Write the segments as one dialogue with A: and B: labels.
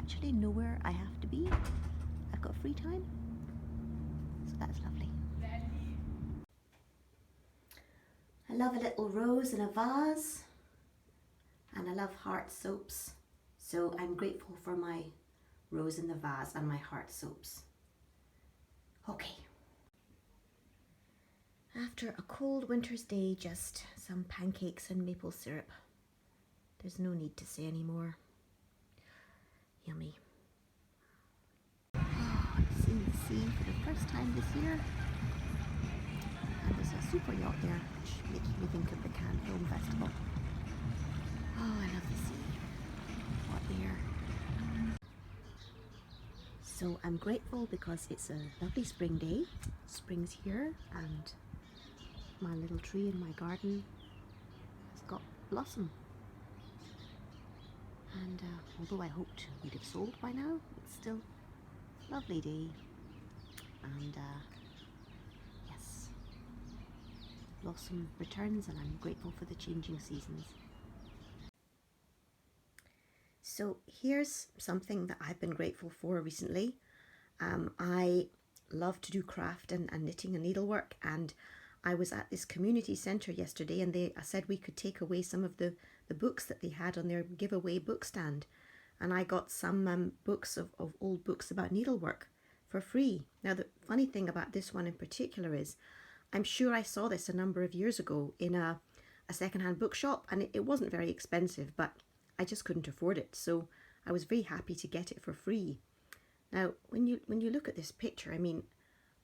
A: actually know where I have to be. I've got free time, so that's lovely. I love a little rose in a vase, and I love heart soaps, so I'm grateful for my rose in the vase and my heart soaps. Okay. After a cold winter's day, just some pancakes and maple syrup. There's no need to say any more. Yummy. Oh, I've seen the sea for the first time this year. And there's a super yacht there, which makes me think of the Cannes Film Festival. Oh, I love the sea. What air. So I'm grateful because it's a lovely spring day. Spring's here and my little tree in my garden has got blossom. And although I hoped we'd have sold by now, it's still a lovely day. And yes, blossom returns and I'm grateful for the changing seasons. So here's something that I've been grateful for recently. I love to do craft and knitting and needlework, and I was at this community centre yesterday and I said we could take away some of the books that they had on their giveaway book stand, and I got some books of old books about needlework for free. Now the funny thing about this one in particular is I'm sure I saw this a number of years ago in a second-hand bookshop, and it wasn't very expensive, but I just couldn't afford it, so I was very happy to get it for free. Now when you look at this picture, I mean,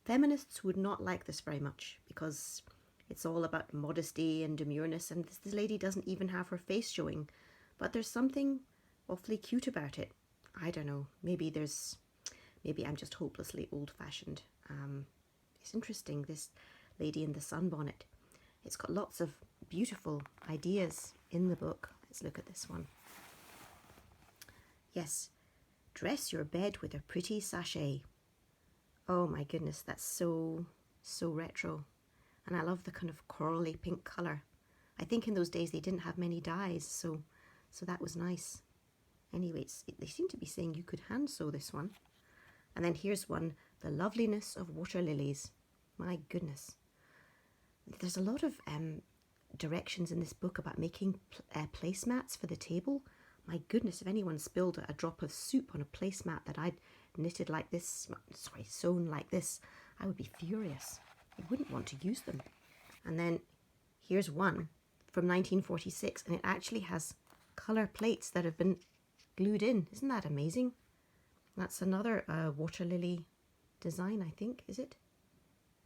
A: feminists would not like this very much because it's all about modesty and demureness, and this lady doesn't even have her face showing, but there's something awfully cute about it. I don't know, maybe I'm just hopelessly old-fashioned. It's interesting, this lady in the sunbonnet. It's got lots of beautiful ideas in the book. Let's look at this one. Yes, dress your bed with a pretty sachet. Oh my goodness, that's so retro. And I love the kind of corally pink colour. I think in those days they didn't have many dyes, so that was nice. Anyway, they seem to be saying you could hand sew this one. And then here's one, the loveliness of water lilies. My goodness. There's a lot of directions in this book about making placemats for the table. My goodness, if anyone spilled a drop of soup on a placemat that I'd knitted like this, sewn like this, I would be furious. I wouldn't want to use them. And then here's one from 1946, and it actually has colour plates that have been glued in. Isn't that amazing? That's another water lily design, I think, is it?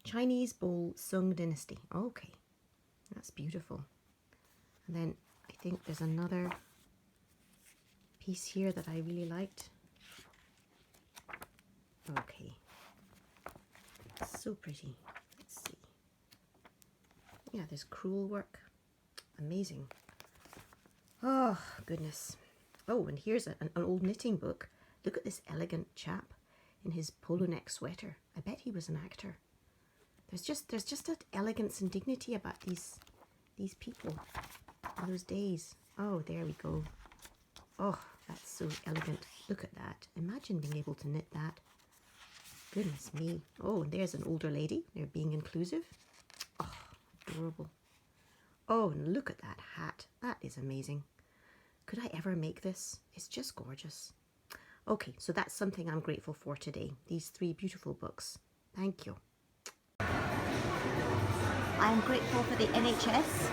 A: Chinese bowl Sung Dynasty. Okay, that's beautiful. And then I think there's another piece here that I really liked. Okay, so pretty. Let's see. Yeah, there's crewel work. Amazing. Oh, goodness. Oh, and here's an old knitting book. Look at this elegant chap in his polo neck sweater. I bet he was an actor. There's just that elegance and dignity about these people in those days. Oh, there we go. Oh, that's so elegant. Look at that. Imagine being able to knit that. Goodness me. Oh, and there's an older lady. They're being inclusive. Oh, adorable. Oh, and look at that hat. That is amazing. Could I ever make this? It's just gorgeous. Okay, so that's something I'm grateful for today. These 3 beautiful books. Thank you. I'm grateful for the NHS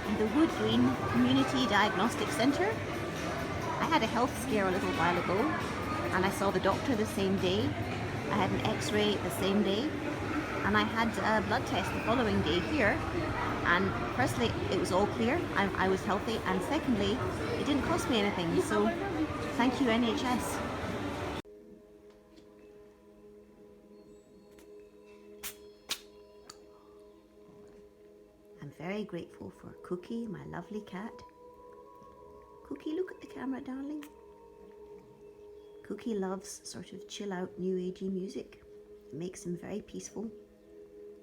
A: and the Wood Green Community Diagnostic Centre. I had a health scare a little while ago and I saw the doctor the same day. I had an x-ray the same day and I had a blood test the following day here, and firstly it was all clear, I was healthy, and secondly it didn't cost me anything, so thank you NHS. I'm very grateful for Cookie, my lovely cat. Cookie, look at the camera, darling. Cookie loves sort of chill out new agey music. It makes him very peaceful.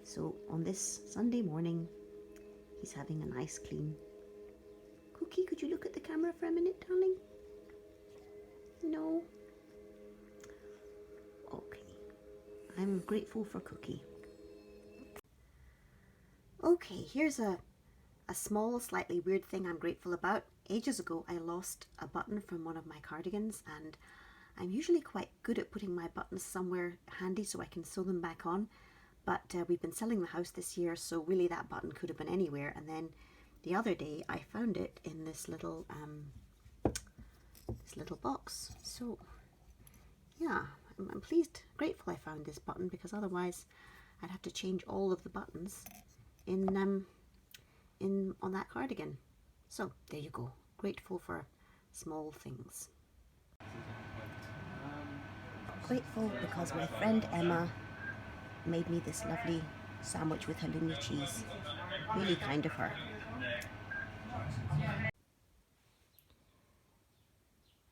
A: So on this Sunday morning, he's having a nice clean. Cookie, could you look at the camera for a minute, darling? No. I'm grateful for Cookie. Okay, here's a small, slightly weird thing I'm grateful about. Ages ago, I lost a button from one of my cardigans, and I'm usually quite good at putting my buttons somewhere handy so I can sew them back on. But we've been selling the house this year, so really that button could have been anywhere. And then the other day, I found it in this little box. So yeah, I'm pleased, grateful I found this button, because otherwise I'd have to change all of the buttons in on that cardigan. So there you go. Grateful for small things. Grateful because my friend Emma made me this lovely sandwich with halloumi cheese. Really kind of her.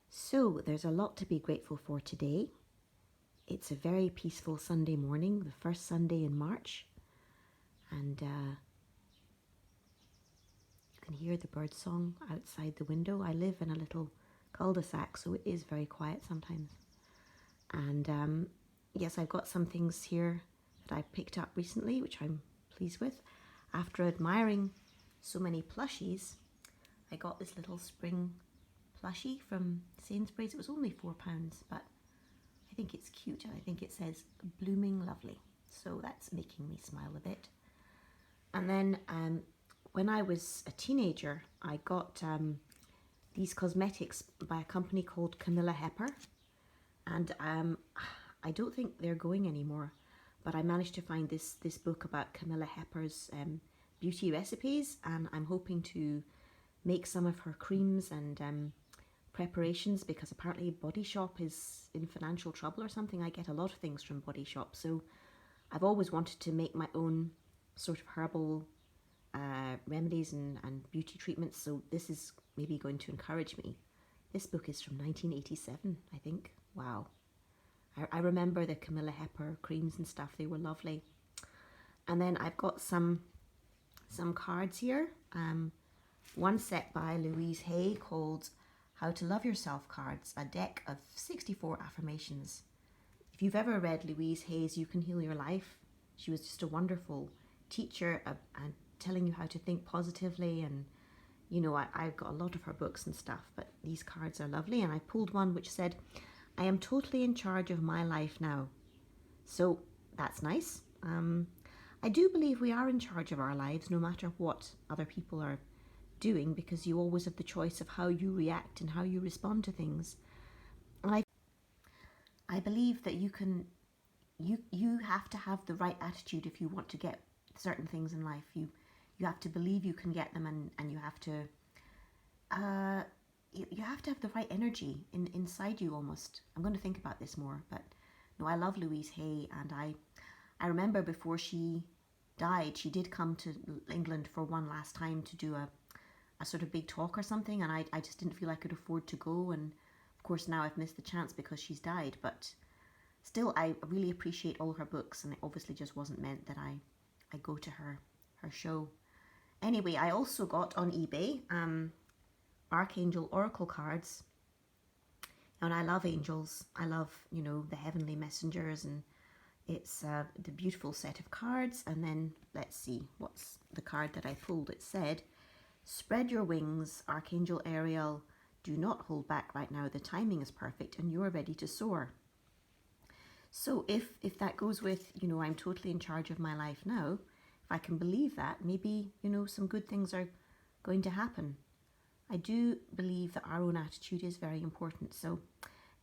A: So there's a lot to be grateful for today. It's a very peaceful Sunday morning, the first Sunday in March, and you can hear the bird song outside the window. I live in a little cul-de-sac, so it is very quiet sometimes. And yes, I've got some things here that I picked up recently, which I'm pleased with. After admiring so many plushies, I got this little spring plushie from Sainsbury's. It was only £4, but I think it's cute, and I think it says blooming lovely. So that's making me smile a bit. And then when I was a teenager, I got these cosmetics by a company called Camilla Hepper. And I don't think they're going anymore, but I managed to find this book about Camilla Hepper's beauty recipes, and I'm hoping to make some of her creams and preparations, because apparently Body Shop is in financial trouble or something. I get a lot of things from Body Shop, so I've always wanted to make my own sort of herbal remedies and beauty treatments, so this is maybe going to encourage me. This book is from 1987, I think. Wow. I remember the Camilla Hepper creams and stuff. They were lovely. And then I've got some cards here. One set by Louise Hay called How to Love Yourself cards, a deck of 64 affirmations. If you've ever read Louise Hay's You Can Heal Your Life, she was just a wonderful teacher and telling you how to think positively. And you know, I've got a lot of her books and stuff, but these cards are lovely. And I pulled one which said, I am totally in charge of my life now. So that's nice. I do believe we are in charge of our lives, no matter what other people are doing, because you always have the choice of how you react and how you respond to things. And I believe that you have to have the right attitude if you want to get certain things in life. You have to believe you can get them, and you have to have the right energy inside you almost. I'm going to think about this more, but no, I love Louise Hay, and I remember before she died, she did come to England for one last time to do a sort of big talk or something, and I just didn't feel I could afford to go, and of course now I've missed the chance because she's died, but still I really appreciate all her books, and it obviously just wasn't meant that I go to her show. Anyway, I also got on eBay Archangel Oracle cards, and I love angels. I love, you know, the heavenly messengers, and it's the beautiful set of cards. And then let's see, what's the card that I pulled? It said, spread your wings, Archangel Ariel, do not hold back right now. The timing is perfect and you're ready to soar. So if that goes with, you know, I'm totally in charge of my life now, if I can believe that, maybe, you know, some good things are going to happen. I do believe that our own attitude is very important. So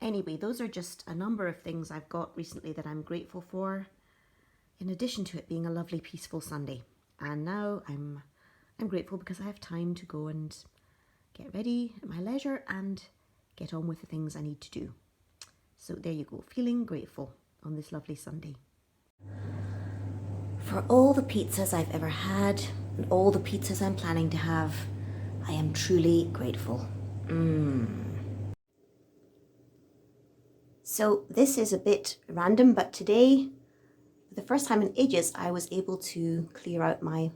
A: anyway, those are just a number of things I've got recently that I'm grateful for, in addition to it being a lovely, peaceful Sunday. And now I'm grateful because I have time to go and get ready at my leisure and get on with the things I need to do. So there you go, feeling grateful on this lovely Sunday. For all the pizzas I've ever had and all the pizzas I'm planning to have, I am truly grateful. So this is a bit random, but today, for the first time in ages, I was able to clear out my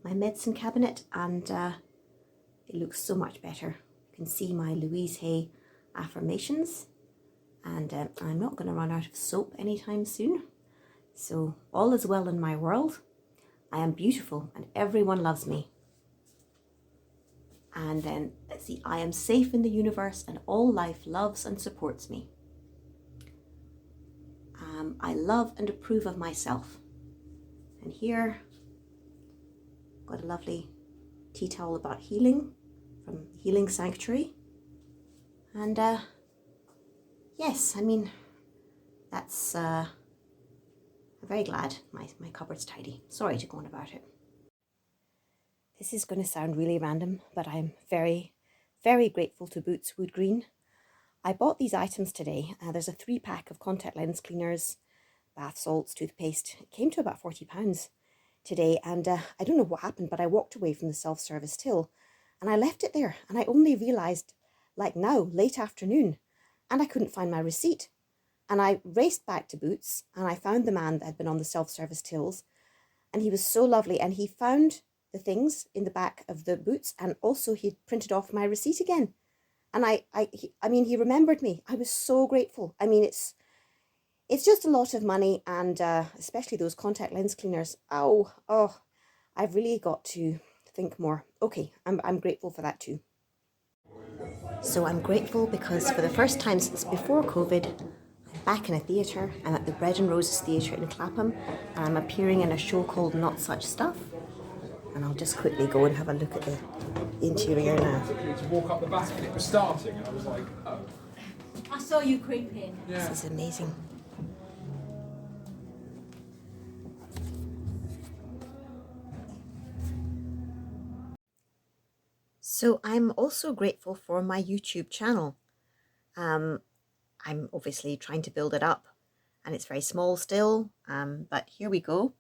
A: medicine cabinet, and it looks so much better. You can see my Louise Hay affirmations, and I'm not going to run out of soap anytime soon. So all is well in my world. I am beautiful and everyone loves me. And then let's see, I am safe in the universe and all life loves and supports me. I love and approve of myself. And here, got a lovely tea towel about healing from Healing Sanctuary. And yes, I mean, that's, I'm very glad my cupboard's tidy. Sorry to go on about it. This is going to sound really random, but I'm very, very grateful to Boots Wood Green. I bought these items today. There's a 3-pack of contact lens cleaners, bath salts, toothpaste. It came to about £40 today, and I don't know what happened, but I walked away from the self-service till and I left it there, and I only realised like now, late afternoon, and I couldn't find my receipt. And I raced back to Boots and I found the man that had been on the self-service tills, and he was so lovely, and he found the things in the back of the boots, and also he printed off my receipt again. And I mean, he remembered me. I was so grateful. I mean, it's just a lot of money, and especially those contact lens cleaners. Oh, I've really got to think more. Okay, I'm grateful for that too. So I'm grateful because for the first time since before COVID, I'm back in a theatre. I'm at the Bread and Roses Theatre in Clapham, and I'm appearing in a show called Not Such Stuff. And I'll just quickly go and have a look at the interior now.
B: To walk up the back and it was starting, and I was like, oh.
C: I saw you creeping.
B: Yeah.
A: This is amazing. So I'm also grateful for my YouTube channel. I'm obviously trying to build it up, and it's very small still, but here we go.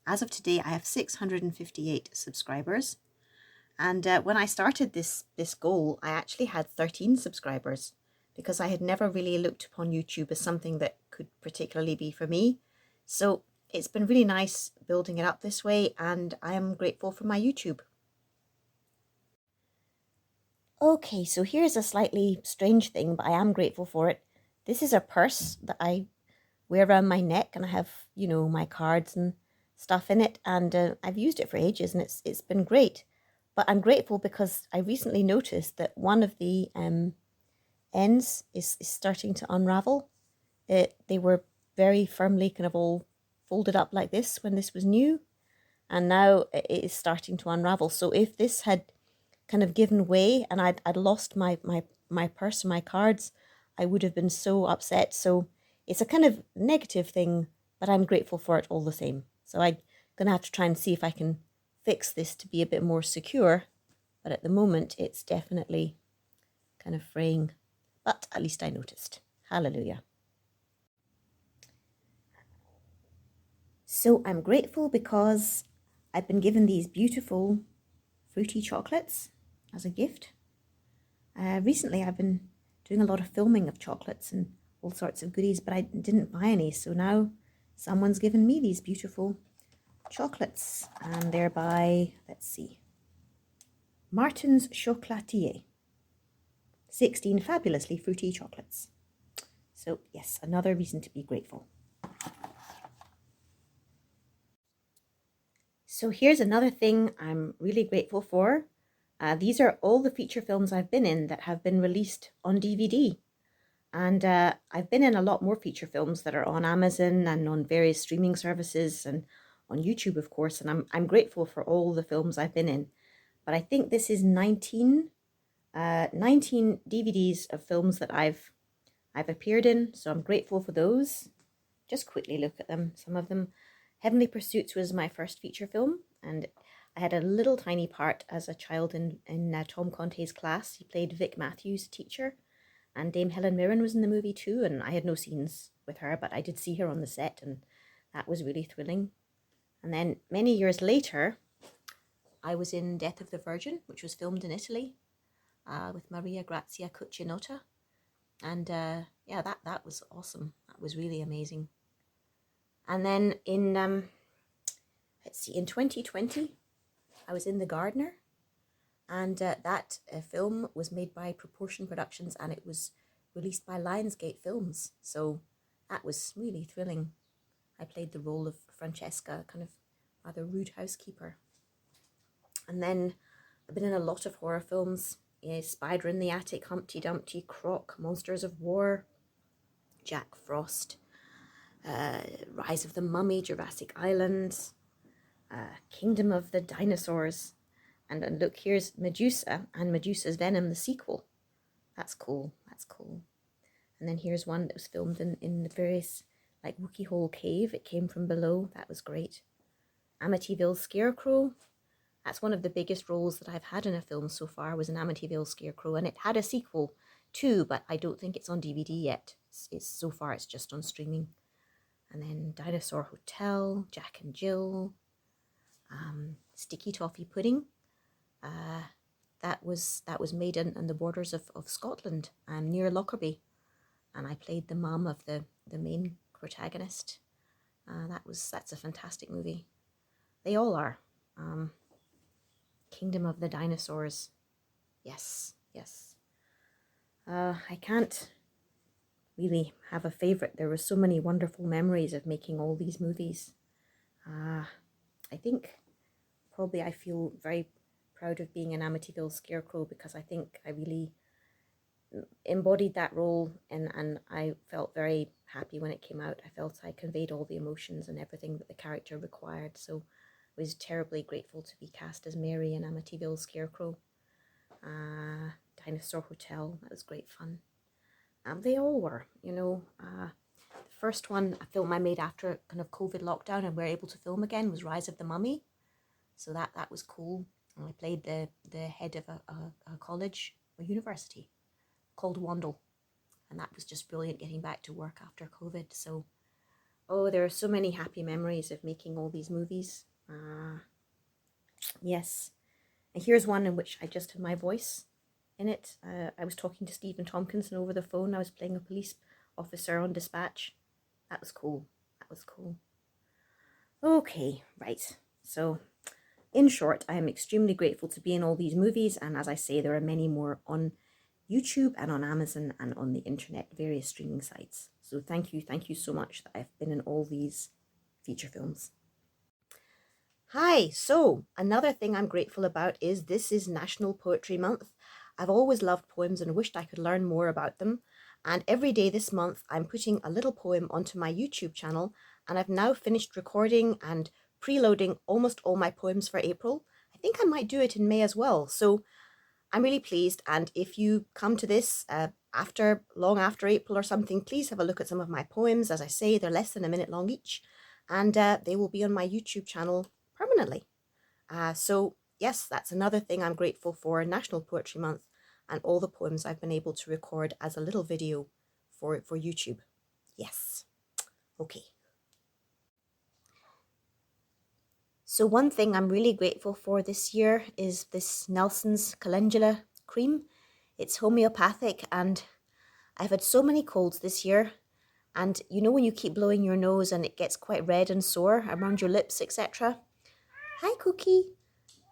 A: As of today, I have 658 subscribers. And when I started this goal, I actually had 13 subscribers because I had never really looked upon YouTube as something that could particularly be for me. So it's been really nice building it up this way, and I am grateful for my YouTube. Okay, so here's a slightly strange thing, but I am grateful for it. This is a purse that I wear around my neck, and I have, you know, my cards and stuff in it, and I've used it for ages, and it's been great. But I'm grateful because I recently noticed that one of the ends is starting to unravel. They were very firmly kind of all folded up like this when this was new, and now it is starting to unravel. So if this had kind of given way and I'd lost my purse and my cards, I would have been so upset. So it's a kind of negative thing, but I'm grateful for it all the same. So I'm going to have to try and see if I can fix this to be a bit more secure. But at the moment, it's definitely kind of fraying. But at least I noticed. Hallelujah. So I'm grateful because I've been given these beautiful fruity chocolates as a gift. Recently, I've been doing a lot of filming of chocolates and all sorts of goodies, but I didn't buy any. So now someone's given me these beautiful chocolates, and they're by, let's see, Martin's Chocolatier. 16 fabulously fruity chocolates. So yes, another reason to be grateful. So here's another thing I'm really grateful for. These are all the feature films I've been in that have been released on DVD. And I've been in a lot more feature films that are on Amazon and on various streaming services and on YouTube, of course. And I'm grateful for all the films I've been in. But I think this is 19 DVDs of films that I've appeared in. So I'm grateful for those. Just quickly look at them, some of them. Heavenly Pursuits was my first feature film, and I had a little tiny part as a child in Tom Conte's class. He played Vic Matthews, teacher, and Dame Helen Mirren was in the movie too, and I had no scenes with her, but I did see her on the set, and that was really thrilling. And then many years later, I was in Death of the Virgin, which was filmed in Italy with Maria Grazia Cucinotta, and yeah, that was awesome. That was really amazing. And then in, let's see, in 2020, I was in The Gardener, and that film was made by Proportion Productions, and it was released by Lionsgate Films. So that was really thrilling. I played the role of Francesca, kind of rather rude housekeeper. And then I've been in a lot of horror films. Spider in the Attic, Humpty Dumpty, Croc, Monsters of War, Jack Frost, Rise of the Mummy, Jurassic Island, Kingdom of the Dinosaurs. And look, here's Medusa and Medusa's Venom, the sequel. That's cool, that's cool. And then here's one that was filmed in the various, like, Wookiee Hole Cave. It came from below. That was great. Amityville Scarecrow. That's one of the biggest roles that I've had in a film so far, was an Amityville Scarecrow. And it had a sequel too, but I don't think it's on DVD yet. So far it's just on streaming. And then Dinosaur Hotel, Jack and Jill, Sticky Toffee Pudding. That was made on the borders of Scotland, near Lockerbie. And I played the mum of the main protagonist. That's a fantastic movie. They all are. Kingdom of the Dinosaurs. Yes, yes. I can't really have a favourite. There were so many wonderful memories of making all these movies. I think probably I feel very proud of being an Amityville Scarecrow, because I think I really embodied that role, and I felt very happy when it came out. I felt I conveyed all the emotions and everything that the character required, so I was terribly grateful to be cast as Mary in Amityville Scarecrow. Dinosaur Hotel, that was great fun. They all were, you know. The first one, a film I made after kind of COVID lockdown and we were able to film again, was Rise of the Mummy. So that was cool. And I played the head of a college or university called Wandle. And that was just brilliant, getting back to work after COVID. So, oh, there are so many happy memories of making all these movies. Yes. And here's one in which I just had my voice in it. I was talking to Stephen Tompkinson over the phone. I was playing a police officer on Dispatch. That was cool. That was cool. Okay, right. So, in short, I am extremely grateful to be in all these movies. And as I say, there are many more on YouTube and on Amazon and on the internet, various streaming sites. So thank you so much that I've been in all these feature films. Hi, so another thing I'm grateful about is this is National Poetry Month. I've always loved poems and wished I could learn more about them. And every day this month, I'm putting a little poem onto my YouTube channel, and I've now finished recording and preloading almost all my poems for April. I think I might do it in May as well. So I'm really pleased. And if you come to this long after April or something, please have a look at some of my poems. As I say, they're less than a minute long each, and they will be on my YouTube channel permanently. So yes, that's another thing I'm grateful for, National Poetry Month, and all the poems I've been able to record as a little video for YouTube. Yes. Okay. So one thing I'm really grateful for this year is this Nelson's Calendula cream. It's homeopathic, and I've had so many colds this year. And you know when you keep blowing your nose and it gets quite red and sore around your lips, etc. Hi, Cookie.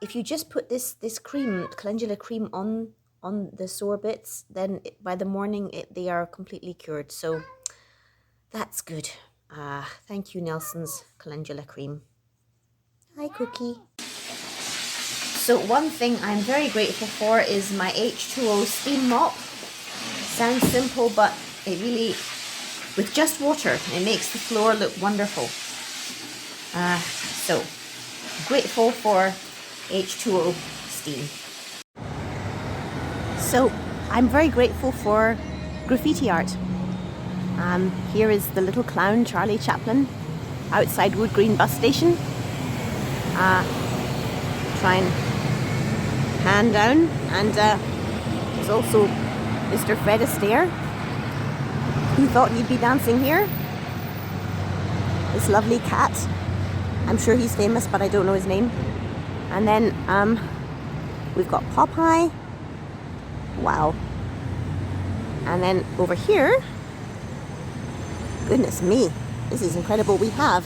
A: If you just put this cream, Calendula cream, on the sore bits, then by the morning they are completely cured. So that's good. Thank you, Nelson's Calendula cream. Hi, Cookie. So one thing I'm very grateful for is my H2O steam mop. Sounds simple, but it really, with just water, it makes the floor look wonderful. So grateful for H2O steam. So I'm very grateful for graffiti art. Here is the little clown Charlie Chaplin outside Wood Green bus station. Try and hand down, and there's also Mr. Fred Astaire. Who thought he'd be dancing here? This lovely cat. I'm sure he's famous, but I don't know his name. And then we've got Popeye. Wow. And then over here, goodness me, this is incredible. We have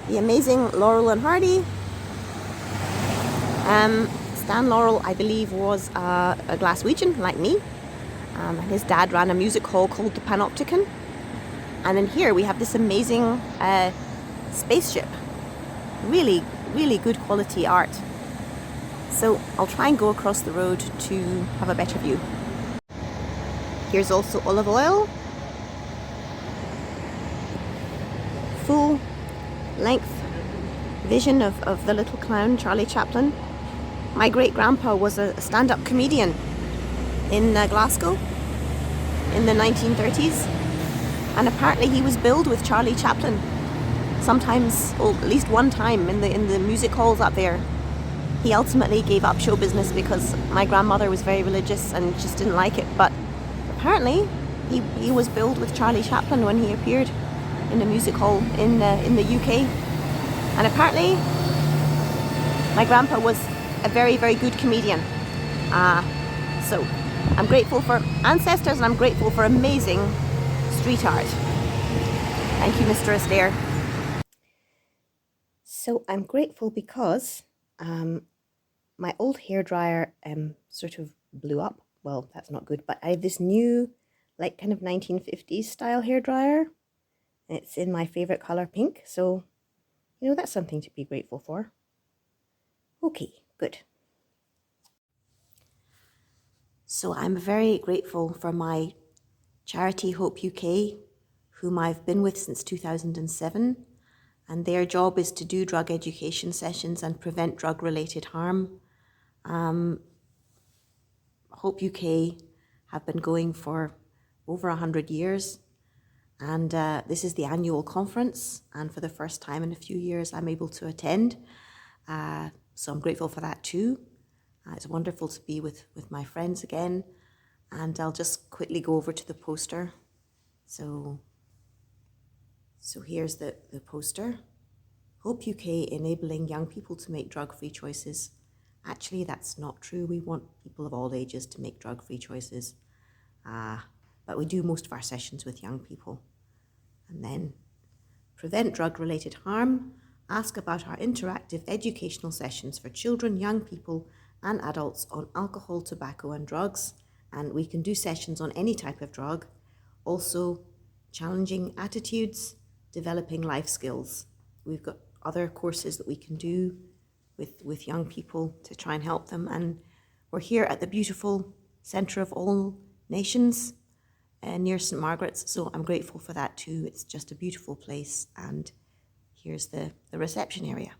A: the amazing Laurel and Hardy. Stan Laurel, I believe, was a Glaswegian like me. His dad ran a music hall called the Panopticon. And then here we have this amazing spaceship. Really, really good quality art. So I'll try and go across the road to have a better view. Here's also olive oil. Full length vision of the little clown, Charlie Chaplin. My great-grandpa was a stand-up comedian in Glasgow in the 1930s. And apparently he was billed with Charlie Chaplin. Sometimes, or at least one time in the music halls up there. He ultimately gave up show business because my grandmother was very religious and just didn't like it. But apparently he was billed with Charlie Chaplin when he appeared in a music hall in the UK. And apparently my grandpa was a very, very good comedian. So I'm grateful for ancestors and I'm grateful for amazing street art. Thank you, Mr. Astaire. So I'm grateful because my old hairdryer sort of blew up. Well, that's not good, but I have this new, like, kind of 1950s style hairdryer. It's in my favorite color, pink. So, you know, that's something to be grateful for. Okay, good. So I'm very grateful for my charity, Hope UK, whom I've been with since 2007. And their job is to do drug education sessions and prevent drug-related harm. Hope UK have been going for over 100 years. And this is the annual conference. And for the first time in a few years, I'm able to attend. So I'm grateful for that too. It's wonderful to be with my friends again. And I'll just quickly go over to the poster. So here's the poster. Hope UK enabling young people to make drug-free choices. Actually, that's not true. We want people of all ages to make drug-free choices. But we do most of our sessions with young people. And then prevent drug-related harm. Ask about our interactive educational sessions for children, young people, and adults on alcohol, tobacco, and drugs. And we can do sessions on any type of drug. Also, challenging attitudes, developing life skills. We've got other courses that we can do with young people to try and help them. And we're here at the beautiful Centre of All Nations near St. Margaret's. So I'm grateful for that too. It's just a beautiful place. And here's the reception area.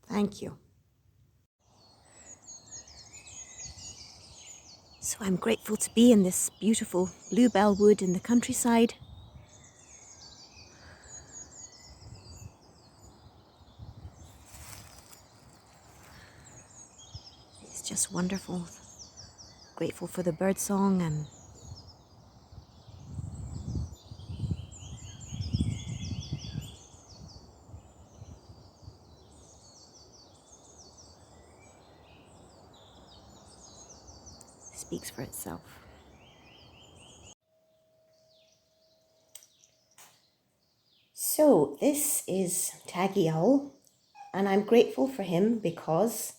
A: Thank you. So I'm grateful to be in this beautiful bluebell wood in the countryside. It's just wonderful. Grateful for the birdsong and speaks for itself. So this is Taggy Owl, and I'm grateful for him because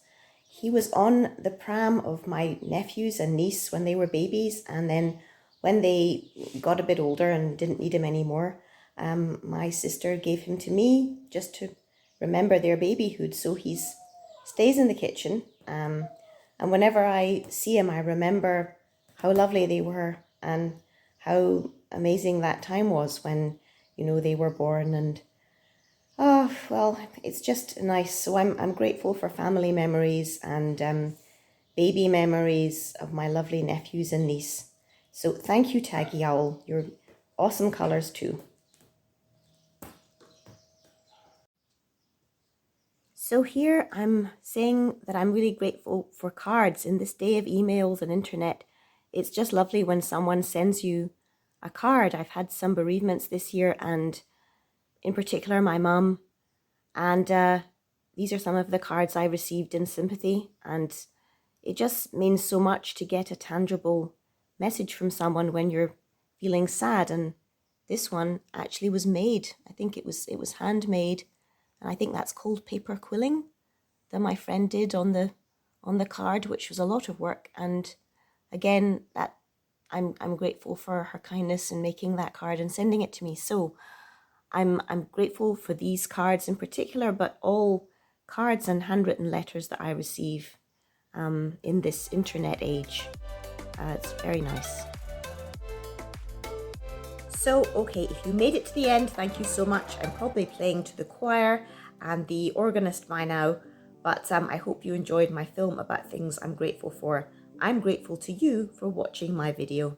A: he was on the pram of my nephews and niece when they were babies, and then when they got a bit older and didn't need him anymore, my sister gave him to me just to remember their babyhood. So he stays in the kitchen, and whenever I see him, I remember how lovely they were and how amazing that time was when, you know, they were born. And oh, well, it's just nice. So I'm grateful for family memories and baby memories of my lovely nephews and niece. So thank you, Taggy Owl. You're awesome colours too. So here I'm saying that I'm really grateful for cards in this day of emails and internet. It's just lovely when someone sends you a card. I've had some bereavements this year, and in particular my mum. And these are some of the cards I received in sympathy. And it just means so much to get a tangible message from someone when you're feeling sad. And this one actually was made. I think it was handmade. And I think that's called paper quilling that my friend did on the card, which was a lot of work. And again, that I'm grateful for her kindness in making that card and sending it to me. So I'm grateful for these cards in particular, but all cards and handwritten letters that I receive in this internet age. It's very nice. So, okay, if you made it to the end, thank you so much. I'm probably playing to the choir and the organist by now, but I hope you enjoyed my film about things I'm grateful for. I'm grateful to you for watching my video.